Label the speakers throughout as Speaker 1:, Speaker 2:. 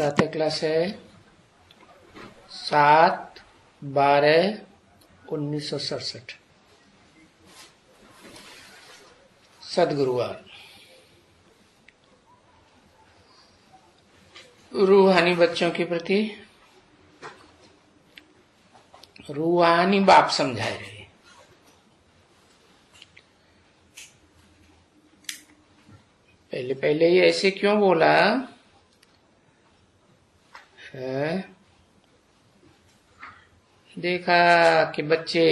Speaker 1: प्रातः क्लास है 7/12/1967 सदगुरुवार। रूहानी बच्चों के प्रति रूहानी बाप समझाए रहे। पहले पहले ये ऐसे क्यों बोला है? देखा कि बच्चे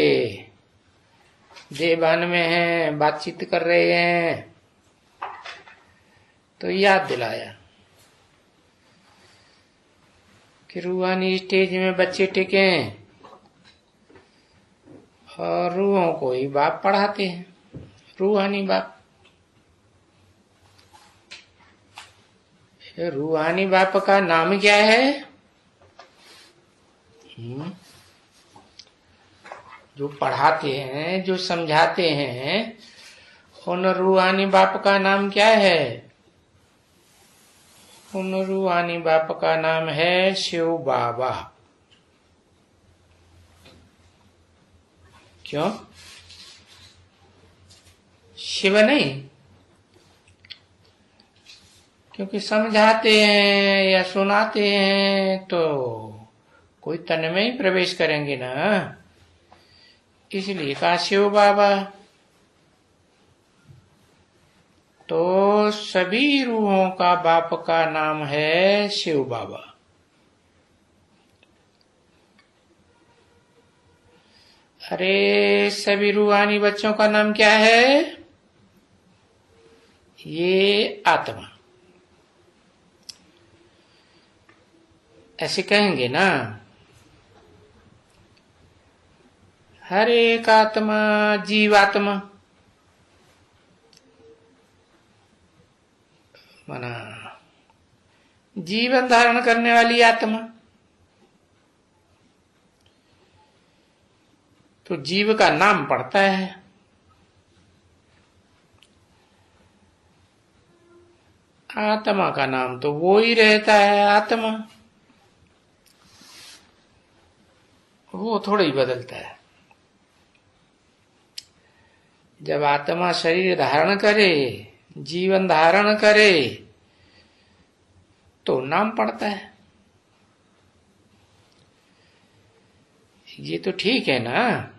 Speaker 1: देवान में हैं, बातचीत कर रहे हैं, तो याद दिलाया कि रूहानी स्टेज में बच्चे टिके हैं और रूहों को ही बाप पढ़ाते हैं, रूहानी बाप। रूहानी बाप का नाम क्या है? जो पढ़ाते हैं, जो समझाते हैं, उन रूहानी बाप का नाम क्या है? उन रूहानी बाप का नाम है शिव बाबा। क्यों? शिव नहीं, क्योंकि समझाते हैं या सुनाते हैं तो कोई तन में ही प्रवेश करेंगे ना, इसलिए कहा शिव बाबा। तो सभी रूहों का बाप का नाम है शिव बाबा। अरे सभी रूहानी बच्चों का नाम क्या है? ये आत्मा। ऐसे कहेंगे ना, हर एक आत्मा जीवात्मा, माना जीवन धारण करने वाली आत्मा। तो जीव का नाम पड़ता है। आत्मा का नाम तो वो ही रहता है, आत्मा, वो थोड़ा ही बदलता है। जब आत्मा शरीर धारण करे, जीवन धारण करे, तो नाम पड़ता है। ये तो ठीक है ना,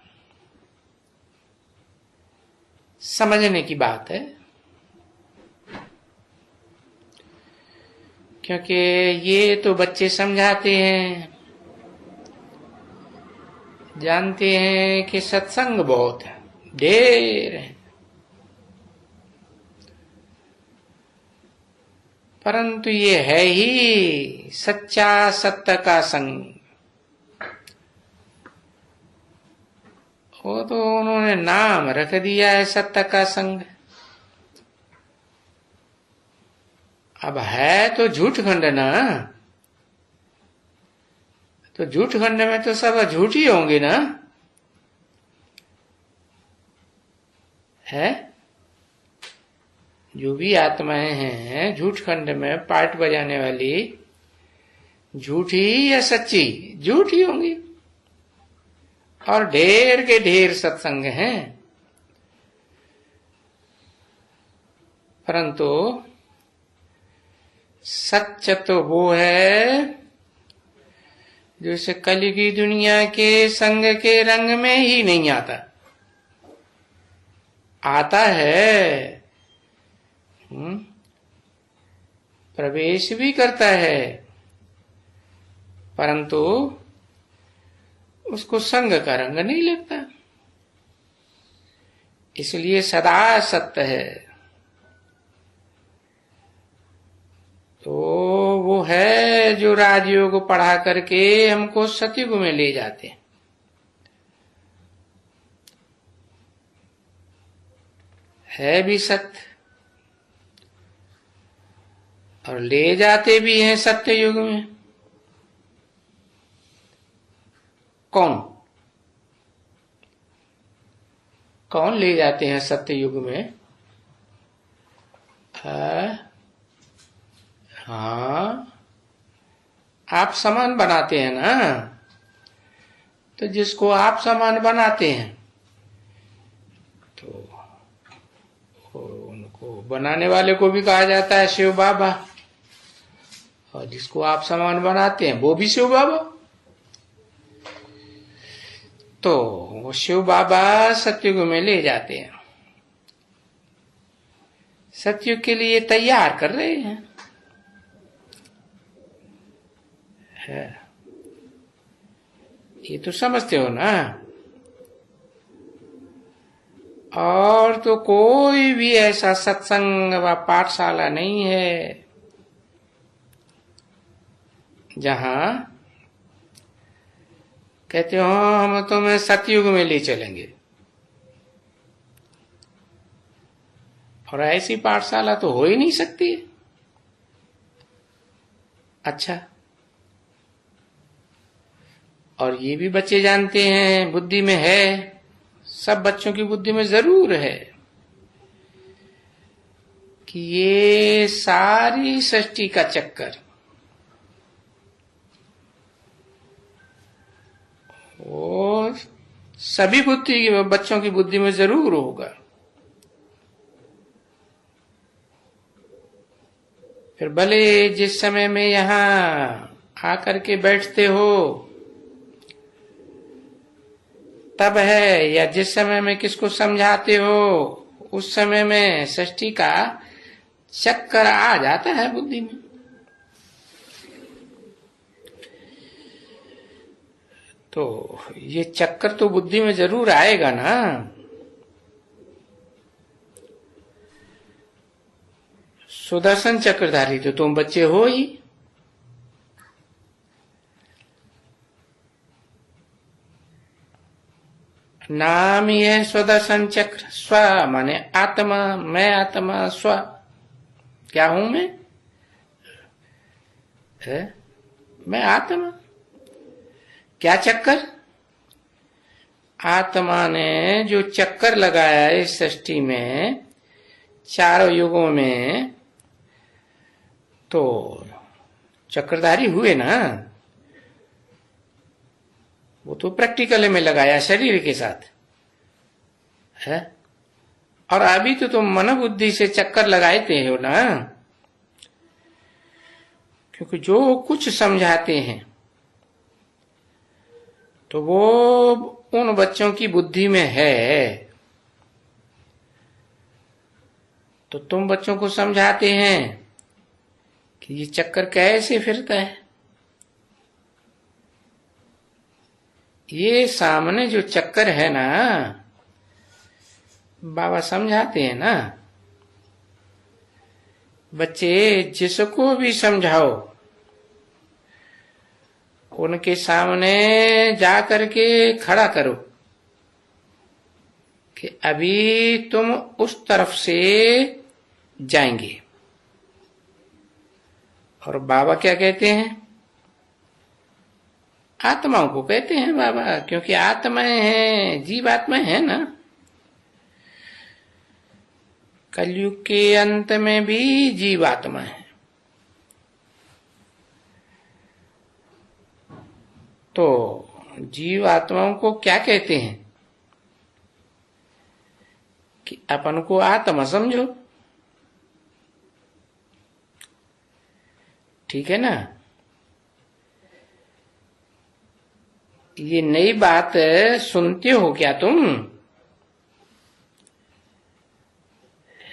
Speaker 1: समझने की बात है। क्योंकि ये तो बच्चे समझाते हैं, जानते हैं कि सत्संग बहुत है, ढेर है, परंतु ये है ही सच्चा सत्य का संग। वो तो उन्होंने नाम रख दिया है सत्य का संग। अब है तो झूठ खंड ना, तो झूठ खंड में तो सब झूठ ही होंगे ना, है? जो भी आत्माएं हैं झूठ खंड में पार्ट बजाने वाली, झूठी या सच्ची? झूठी होंगी। और ढेर के ढेर सत्संग हैं, परंतु सच तो वो है जो इस कलयुगी दुनिया के संग के रंग में ही नहीं आता। आता है, प्रवेश भी करता है, परंतु उसको संग का रंग नहीं लगता, इसलिए सदा सत्य है। तो वो है जो राजयोग पढ़ा करके हमको सतयुग में ले जाते हैं। है भी सत्य और ले जाते भी हैं सत्य युग में। कौन कौन ले जाते हैं सत्य युग में? हाँ, आप समान बनाते हैं ना, तो जिसको आप समान बनाते हैं तो उनको बनाने वाले को भी कहा जाता है शिव बाबा, और जिसको आप समान बनाते हैं वो भी शिव बाबा। तो वो शिव बाबा सतयुग में ले जाते हैं, सतयुग के लिए तैयार कर रहे हैं। ये तो समझते हो ना। और तो कोई भी ऐसा सत्संग व पाठशाला नहीं है जहां कहते हो हम तुम्हें सतयुग में ले चलेंगे। और ऐसी पाठशाला तो हो ही नहीं सकती। अच्छा, और ये भी बच्चे जानते हैं, बुद्धि में है, सब बच्चों की बुद्धि में जरूर है कि ये सारी सृष्टि का चक्कर वो सभी बुद्धि बच्चों की बुद्धि में जरूर होगा। फिर भले जिस समय में यहां आकर के बैठते हो तब है, या जिस समय में किसको समझाते हो उस समय में सृष्टि का चक्कर आ जाता है बुद्धि में। तो ये चक्कर तो बुद्धि में जरूर आएगा ना। सुदर्शन चक्रधारी तो तुम बच्चे हो ही। नाम ही है सुदर्शन चक्र। स्व माने आत्मा, मैं आत्मा, स्व क्या हूं मैं? है? मैं आत्मा। क्या चक्कर? आत्मा ने जो चक्कर लगाया इस सृष्टि में चारों युगों में, तो चक्रधारी हुए ना। वो तो प्रैक्टिकल में लगाया शरीर के साथ है। और अभी तो तुम मन बुद्धि से चक्कर लगाते हो ना, क्योंकि जो कुछ समझाते हैं तो वो उन बच्चों की बुद्धि में है। तो तुम बच्चों को समझाते हैं कि ये चक्कर कैसे फिरता है। ये सामने जो चक्कर है ना, बाबा समझाते हैं ना। बच्चे जिसको भी समझाओ उनके सामने जा करके खड़ा करो कि अभी तुम उस तरफ से जाएंगे। और बाबा क्या कहते हैं? आत्माओं को कहते हैं बाबा, क्योंकि आत्माएं हैं, जीवात्माएं हैं ना। कलयुग के अंत में भी जीवात्मा है। तो जीवात्माओं को क्या कहते हैं कि अपन को आत्मा समझो। ठीक है ना। ये नई बात सुनते हो क्या तुम?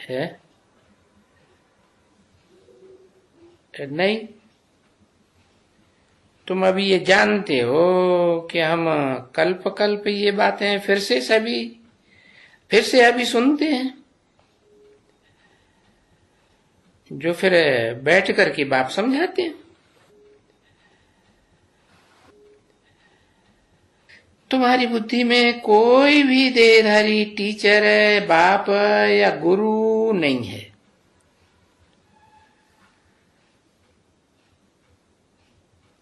Speaker 1: है नहीं? तुम अभी ये जानते हो कि हम कल्प कल्प ये बातें फिर से अभी सुनते हैं, जो फिर बैठ कर के बाप समझाते हैं। तुम्हारी बुद्धि में कोई भी देहधारी टीचर, बाप या गुरु नहीं है।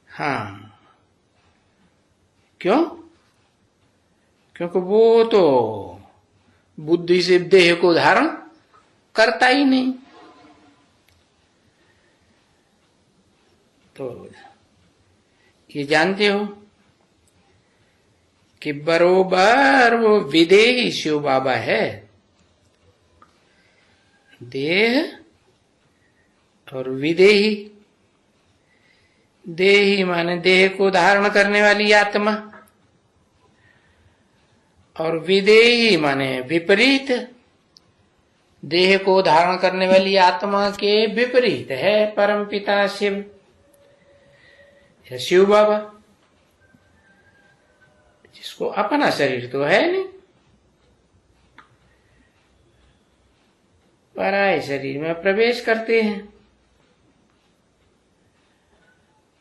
Speaker 1: हाँ, क्यों? क्योंकि वो तो बुद्धि से देह को धारण करता ही नहीं। तो ये जानते हो कि बरोबर वो विदेही शिव बाबा है। देह और विदेही। देही माने देह को धारण करने वाली आत्मा, और विदेही माने विपरीत, देह को धारण करने वाली आत्मा के विपरीत है परम पिता शिव या शिव बाबा, जिसको अपना शरीर तो है नहीं, पराये शरीर में प्रवेश करते हैं।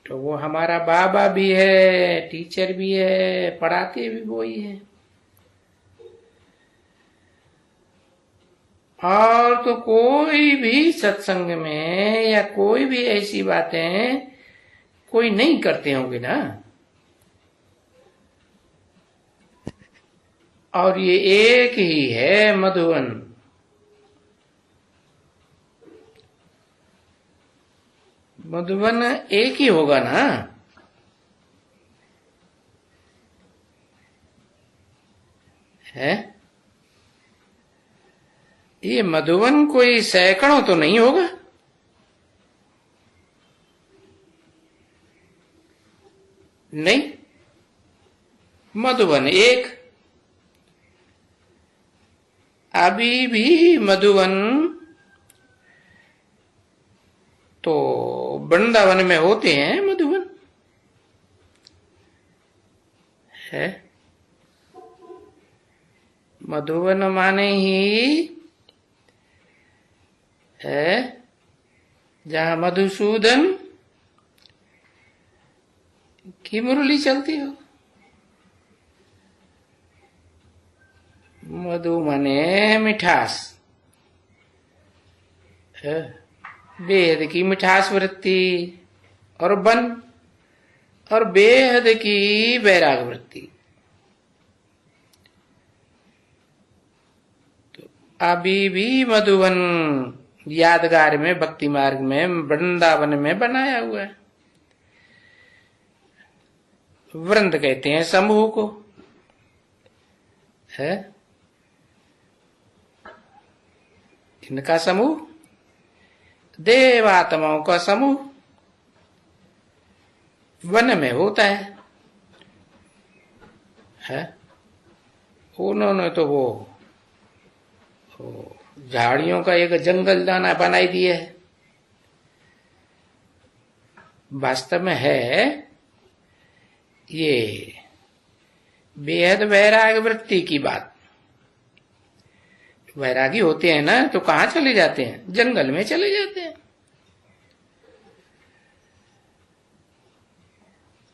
Speaker 1: तो वो हमारा बाबा भी है, टीचर भी है, पढ़ाते भी वही है। और तो कोई भी सत्संग में या कोई भी ऐसी बातें कोई नहीं करते होंगे ना। और ये एक ही है मधुवन। मधुवन एक ही होगा ना। है ये मधुवन कोई सैकड़ों तो नहीं होगा। नहीं, मधुवन एक। अभी भी मधुवन तो वृंदावन में होते हैं। मधुवन है, मधुवन माने ही है जहां मधुसूदन की मुरली चलती हो। मधु माने मिठास है, बेहद की मिठास वृत्ति, और बन और बेहद की वैराग वृत्ति। तो अभी भी मधुवन यादगार में, भक्ति मार्ग में, वृंदावन में बनाया हुआ है। वृंद कहते हैं समूह को, है इनका समूह, देवात्माओं का समूह वन में होता है। उन्होंने तो वो झाड़ियों का एक जंगल दाना बनाई दिया है। वास्तव में है ये बेहद वैराग वृत्ति की बात। वैरागी होते हैं ना तो कहां चले जाते हैं? जंगल में चले जाते हैं।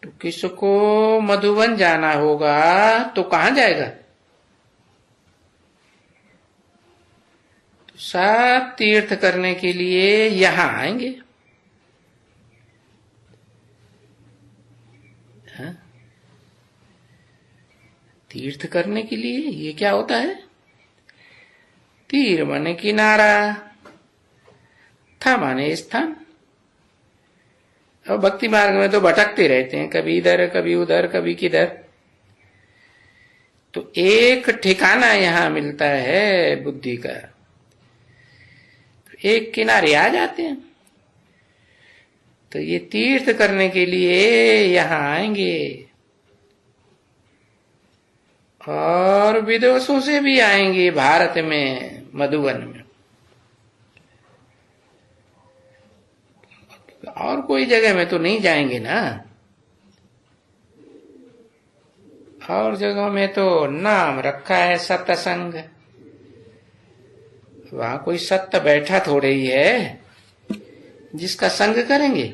Speaker 1: तो किसको मधुवन जाना होगा तो कहां जाएगा? तो सब तीर्थ करने के लिए यहां आएंगे। हाँ? तीर्थ करने के लिए ये क्या होता है? तीर माने किनारा, था माने स्थान। और भक्ति मार्ग में तो भटकते रहते हैं, कभी इधर कभी उधर कभी किधर। तो एक ठिकाना यहां मिलता है बुद्धि का, एक किनारे आ जाते हैं। तो ये तीर्थ करने के लिए यहां आएंगे, और विदेशों से भी आएंगे भारत में, मधुवन में। और कोई जगह में तो नहीं जाएंगे ना। और जगहों में तो नाम रखा है सत्संग, वहां कोई सत्य बैठा थोड़े ही है जिसका संग करेंगे।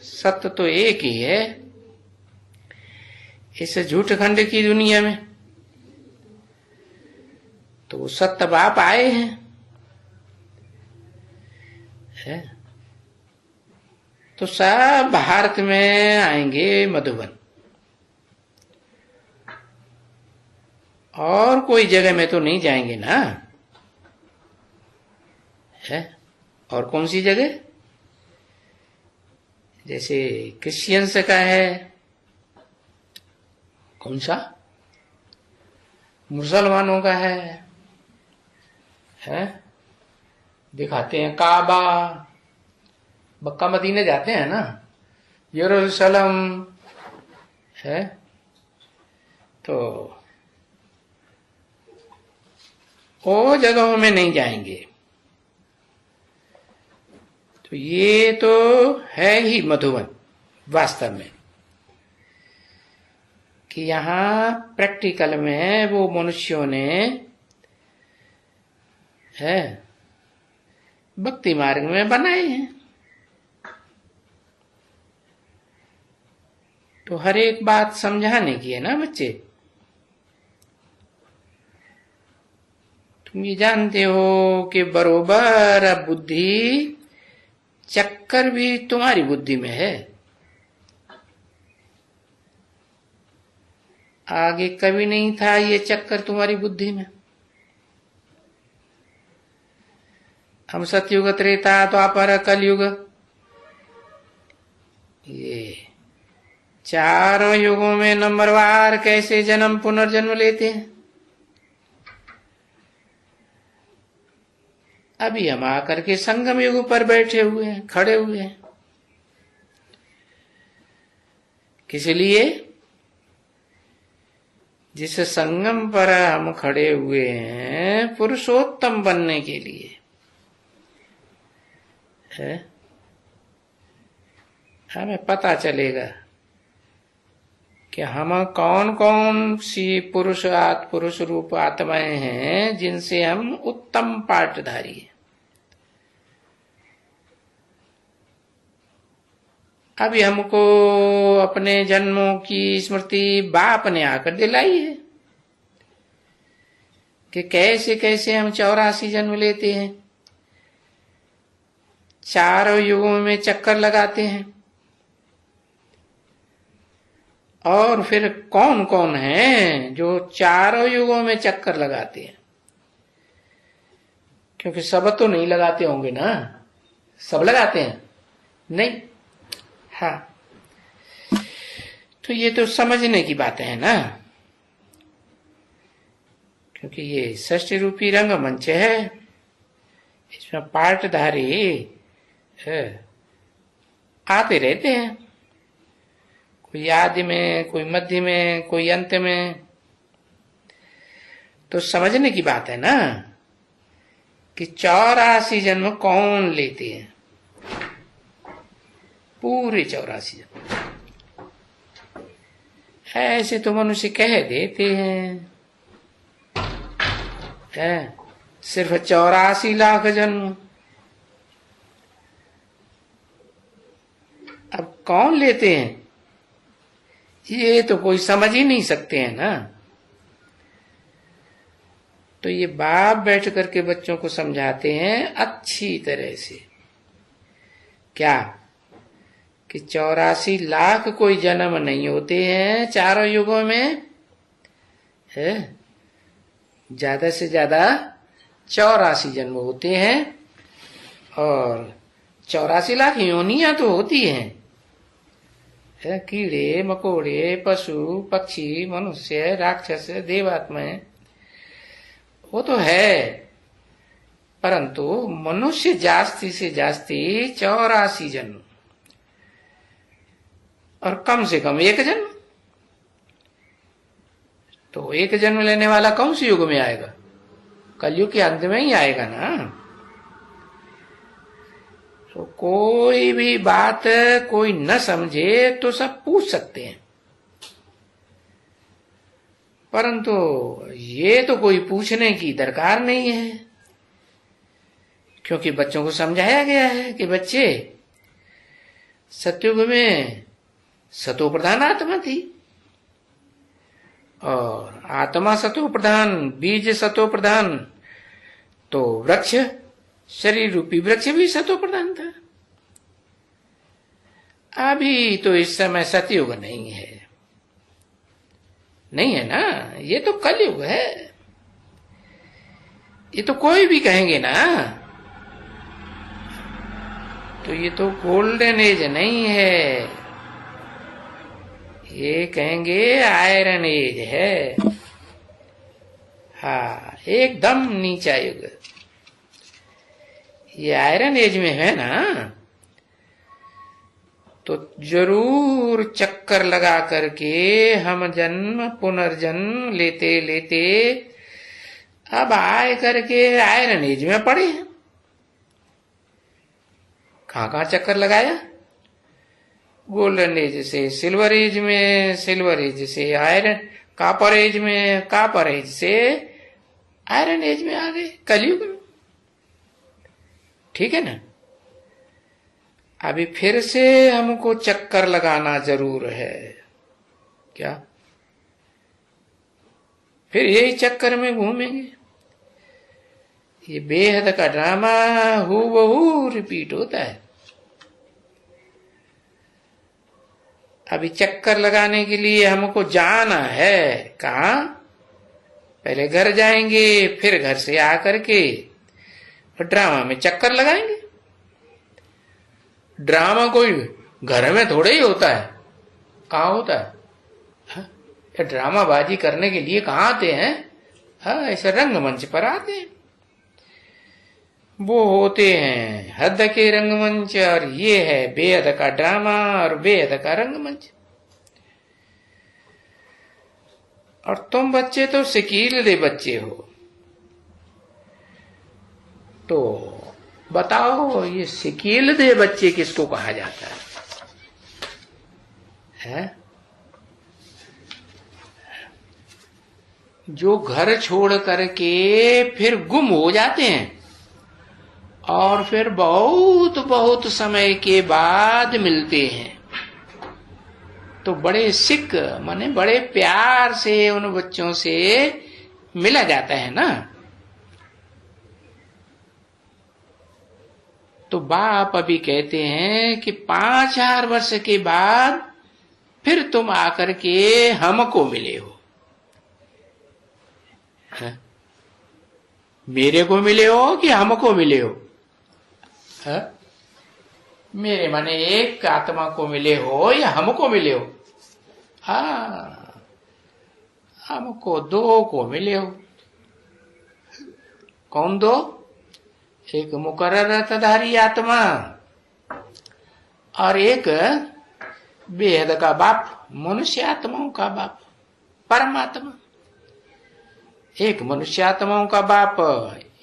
Speaker 1: सत्य तो एक ही है इस झूठ खंड की दुनिया में। तो सत्य बाप आए हैं, है? तो सब भारत में आएंगे मधुवन, और कोई जगह में तो नहीं जाएंगे ना, है? और कौन सी जगह? जैसे क्रिश्चियंस का है कौन सा? मुसलमानों का है? दिखाते हैं काबा, मक्का मदीने जाते हैं ना, यरूशलेम है, तो वो जगहों में नहीं जाएंगे। तो ये तो है ही मधुबन वास्तव में, कि यहाँ प्रैक्टिकल में वो मनुष्यों ने भक्ति मार्ग में बनाए हैं। तो हर एक बात समझाने की है ना बच्चे। तुम ये जानते हो कि बरोबर अब बुद्धि चक्कर भी तुम्हारी बुद्धि में है। आगे कभी नहीं था ये चक्कर तुम्हारी बुद्धि में। हम सतयुग, त्रेता, द्वापर, कलयुग, ये चारों युगों में नंबरवार कैसे जन्म पुनर्जन्म लेते हैं। अभी हम आकर के संगम युग पर बैठे हुए हैं, खड़े हुए हैं। किस लिए? जिस संगम पर हम खड़े हुए हैं पुरुषोत्तम बनने के लिए है। हमें पता चलेगा कि हम कौन कौन सी पुरुष रूप आत्माएं हैं जिनसे हम उत्तम पाठधारी हैं। अभी हमको अपने जन्मों की स्मृति बाप ने आकर दिलाई है कि कैसे कैसे हम 84 जन्म लेते हैं, चारों युगों में चक्कर लगाते हैं, और फिर कौन कौन है जो चारों युगों में चक्कर लगाते हैं। क्योंकि सब तो नहीं लगाते होंगे ना, सब लगाते हैं नहीं। हाँ, तो ये तो समझने की बातें है ना, क्योंकि ये षष्ठी रूपी रंगमंच है, इसमें पाठधारी आते रहते हैं, कोई आदि में, कोई मध्य में, कोई अंत में। तो समझने की बात है ना कि 84 जन्म कौन लेते हैं, पूरे 84 जन्म। ऐसे तो मनुष्य कह देते हैं सिर्फ 84 लाख जन्म। अब कौन लेते हैं ये तो कोई समझ ही नहीं सकते हैं ना। तो ये बाप बैठ करके बच्चों को समझाते हैं अच्छी तरह से, क्या कि 84 लाख कोई जन्म नहीं होते हैं चारों युगों में, है ज्यादा से ज्यादा 84 जन्म होते हैं, और 84 लाख योनियां तो होती हैं, कीड़े मकोड़े, पशु पक्षी, मनुष्य, राक्षस, देवात्माएं, वो तो है, परंतु मनुष्य जास्ती से जास्ती 84 जन्म, और कम से कम 1 जन्म। तो 1 जन्म लेने वाला कौन से युग में आएगा? कलयुग के अंत में ही आएगा ना। तो कोई भी बात कोई न समझे तो सब पूछ सकते हैं, परंतु ये तो कोई पूछने की दरकार नहीं है, क्योंकि बच्चों को समझाया गया है कि बच्चे, सतयुग में सतो प्रधान आत्मा थी, और आत्मा सतो प्रधान, बीज सतो प्रधान, तो वृक्ष, शरीर रूपी वृक्ष भी सतो प्रधान था। अभी तो इस समय सतयुग नहीं है, नहीं है ना, ये तो कलयुग है। ये तो कोई भी कहेंगे ना, तो ये तो गोल्डन एज नहीं है, ये कहेंगे आयरन एज है। हाँ, एकदम नीचा युग। ये आयरन एज में है ना, तो जरूर चक्कर लगा करके हम जन्म पुनर्जन्म लेते लेते अब आए करके आयरन एज में पड़े हैं। कहां चक्कर लगाया? गोल्डन एज से सिल्वर एज में, सिल्वर एज से आयरन, कॉपर एज में, कॉपर एज से आयरन एज में आ गए कलयुग में। ठीक है ना? अभी फिर से हमको चक्कर लगाना जरूर है। क्या? फिर यही चक्कर में घूमेंगे। ये बेहद का ड्रामा हूबहू रिपीट होता है। अभी चक्कर लगाने के लिए हमको जाना है। कहाँ? पहले घर जाएंगे, फिर घर से आकर के ड्रामा में चक्कर लगाएंगे। ड्रामा कोई घर में थोड़े ही होता है। कहाँ होता है? हाँ? ड्रामाबाजी करने के लिए कहाँ आते हैं? हाँ, ऐसे रंगमंच पर आते हैं। वो होते हैं हद के रंगमंच, और ये है बेहद का ड्रामा और बेहद का रंगमंच। और तुम बच्चे तो शकील दे बच्चे हो। तो बताओ, ये शकील दे बच्चे किसको कहा जाता है? जो घर छोड़ करके फिर गुम हो जाते हैं और फिर बहुत बहुत समय के बाद मिलते हैं, तो बड़े सिक माने बड़े प्यार से उन बच्चों से मिला जाता है ना। तो बाप अभी कहते हैं कि 5000 वर्ष के बाद फिर तुम आकर के हमको मिले हो। है? मेरे को मिले हो कि हमको मिले हो? है? मेरे माने एक आत्मा को मिले हो या हमको मिले हो? हाँ, हमको दो को मिले हो। कौन दो? एक मुकर्रर रथधारी आत्मा और एक बेहद का बाप, मनुष्य आत्माओं का बाप, परमात्मा। एक मनुष्य आत्माओं का बाप,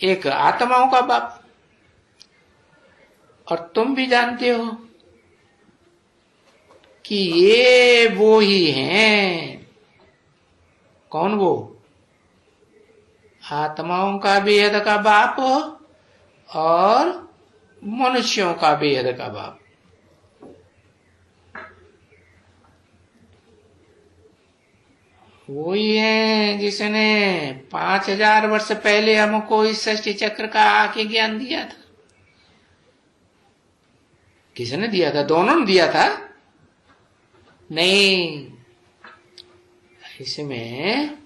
Speaker 1: एक आत्माओं का बाप। और तुम भी जानते हो कि ये वो ही हैं। कौन वो? आत्माओं का बेहद का बाप और मनुष्यों का बेहद का बाप। वही है जिसने 5000 वर्ष पहले हमको इस सृष्टि चक्र का आके ज्ञान दिया था। किसने दिया था? दोनों ने दिया था? नहीं, इसमें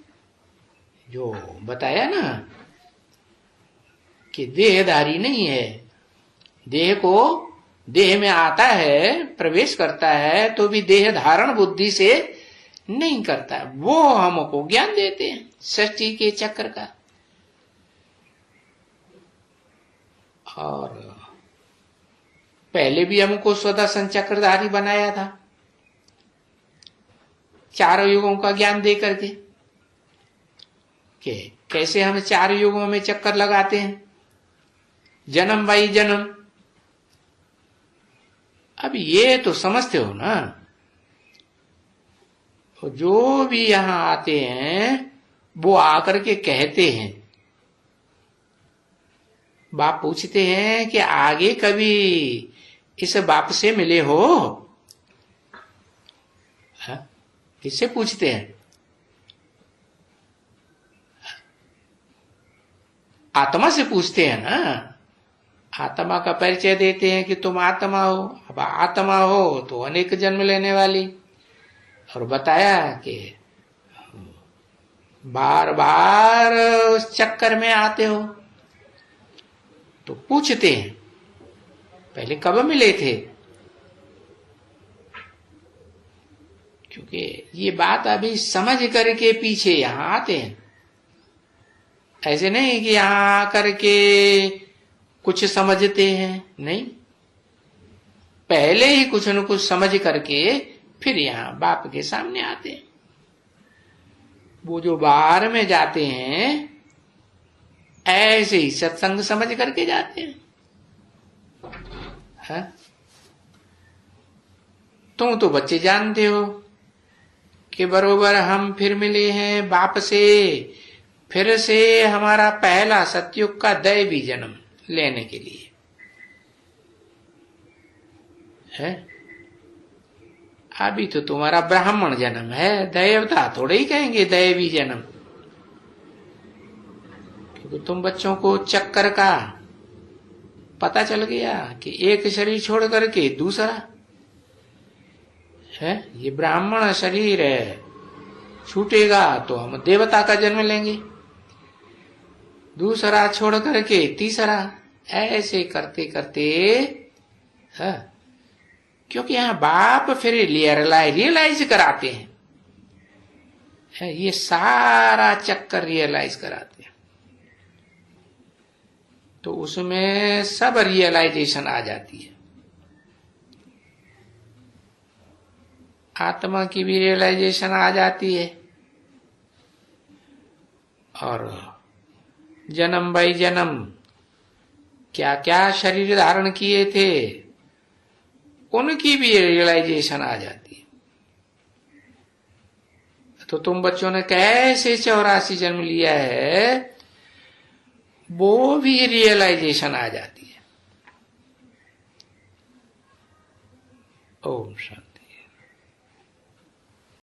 Speaker 1: जो बताया ना कि देहधारी नहीं है, देह को देह में आता है, प्रवेश करता है, तो भी देह धारण बुद्धि से नहीं करता। वो हमको ज्ञान देते हैं सृष्टि के चक्र का। और पहले भी हमको स्वदर्शन चक्रधारी बनाया था, चारों युगों का ज्ञान दे करके कि कैसे हम 4 युगों में चक्कर लगाते हैं, जन्म बाई जन्म। अब ये तो समझते हो ना। तो जो भी यहां आते हैं वो आकर के कहते हैं, बाप पूछते हैं कि आगे कभी इस बाप से मिले हो? किससे पूछते हैं? आत्मा से पूछते हैं ना। आत्मा का परिचय देते हैं कि तुम आत्मा हो। अब आत्मा हो तो अनेक जन्म लेने वाली, और बताया कि बार बार उस चक्कर में आते हो। तो पूछते हैं पहले कब मिले थे? क्योंकि ये बात अभी समझ करके पीछे यहां आते हैं। ऐसे नहीं कि यहां आकर के कुछ समझते हैं, नहीं, पहले ही कुछ न कुछ समझ करके फिर यहां बाप के सामने आते हैं। वो जो बाहर में जाते हैं ऐसे ही सत्संग समझ करके जाते हैं। है? तुम तो बच्चे जानते हो कि बरोबर हम फिर मिले हैं बाप से, फिर से हमारा पहला सतयुग का दैवी जन्म लेने के लिए है। अभी तो तुम्हारा ब्राह्मण जन्म है, देवता थोड़े ही कहेंगे दैवी जन्म, क्योंकि तुम बच्चों को चक्कर का पता चल गया कि एक शरीर छोड़ करके दूसरा है। ये ब्राह्मण शरीर है, छूटेगा तो हम देवता का जन्म लेंगे, दूसरा छोड़ करके तीसरा, ऐसे करते करते है। क्योंकि यहां बाप फिर रियलाइज कराते हैं, ये सारा चक्कर रियलाइज कराते हैं, तो उसमें सब रियलाइजेशन आ जाती है। आत्मा की भी रियलाइजेशन आ जाती है, और जन्म बाई जन्म क्या क्या शरीर धारण किए थे उनकी भी रियलाइजेशन आ जाती है। तो तुम बच्चों ने कैसे 84 जन्म लिया है वो भी रियलाइजेशन आ जाती है। ओम शांति।